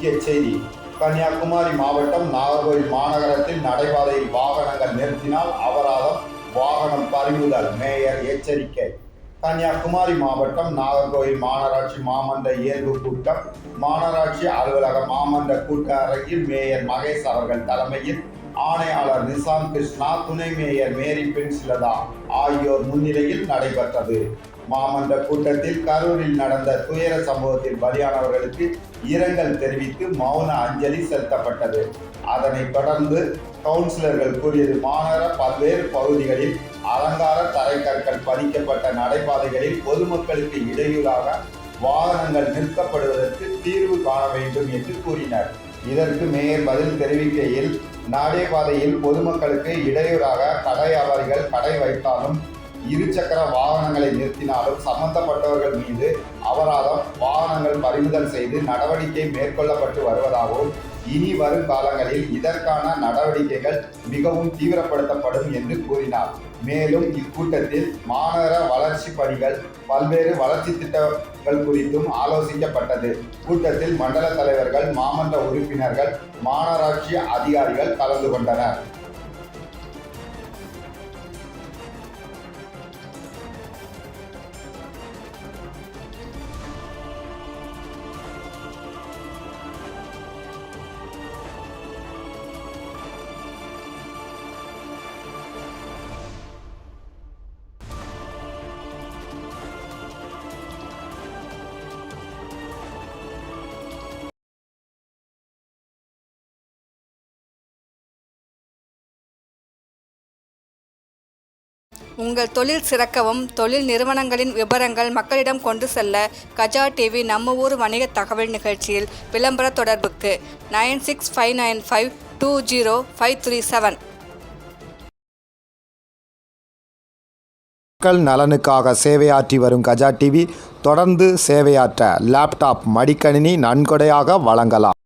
முக்கிய செய்தி. கன்னியாகுமரி மாவட்டம் நாகர்கோவில் மாநகரத்தில் நடைபாதையில் வாகனங்கள் நிறுத்தினால் அபராதம், வாகனம் பறிமுதல், மேயர் எச்சரிக்கை. கன்னியாகுமரி மாவட்டம் நாகர்கோவில் மாநகராட்சி மாமன்ற இயல்பு கூட்டம் மாநகராட்சி அலுவலக மாமன்ற கூட்ட அரங்கில் மேயர் மகேஷ் அவர்கள் தலைமையில் ஆணையாளர் நிசாந்த் கிருஷ்ணா, துணை மேயர் மேரி பென்சிலதா ஆகியோர் முன்னிலையில் நடைபெற்றது. மாமன்ற கூட்டத்தில் கரூரில் நடந்த துயர சம்பவத்தில் பலியானவர்களுக்கு இரங்கல் தெரிவித்து மௌன அஞ்சலி செலுத்தப்பட்டது. அதனைத் தொடர்ந்து கவுன்சிலர்கள் கூறியது, மாநகர பல்வேறு பகுதிகளில் அலங்கார தரைக்கற்கள் பதிக்கப்பட்ட நடைபாதைகளில் பொதுமக்களுக்கு இடையூறாக வாகனங்கள் நிறுத்தப்படுவதற்கு தீர்வு காண வேண்டும் என்று கூறினர். இதற்கு மேயர் பதில் தெரிவிக்கையில், நடைபாதையில் பொதுமக்களுக்கு இடையூறாக கடை வியாபாரிகள் கடை வைத்தாலும் இருசக்கர வாகனங்களை நிறுத்தினாலும் சம்பந்தப்பட்டவர்கள் மீது அபராதம், வாகனங்கள் பறிமுதல் செய்து நடவடிக்கை மேற்கொள்ளப்பட்டு வருவதாகவும், இனி வரும் காலங்களில் இதற்கான நடவடிக்கைகள் மிகவும் தீவிரப்படுத்தப்படும் என்று கூறினார். மேலும் இக்கூட்டத்தில் மாநகர வளர்ச்சி பணிகள், பல்வேறு வளர்ச்சி திட்டங்கள் குறித்தும் ஆலோசிக்கப்பட்டது. கூட்டத்தில் மண்டல தலைவர்கள், மாமன்ற உறுப்பினர்கள், மாநகராட்சி அதிகாரிகள் கலந்து கொண்டனர். உங்கள் தொழில் சிறக்கவும், தொழில் நிறுவனங்களின் விபரங்கள் மக்களிடம் கொண்டு செல்ல கஜா டிவி நம்ம ஊர் வணிக தகவல் நிகழ்ச்சியில் விளம்பர தொடர்புக்கு 9659520537. மக்கள் நலனுக்காக சேவையாற்றி வரும் கஜா டிவி தொடர்ந்து சேவையாற்ற லேப்டாப், மடிக்கணினி நன்கொடையாக வழங்கலாம்.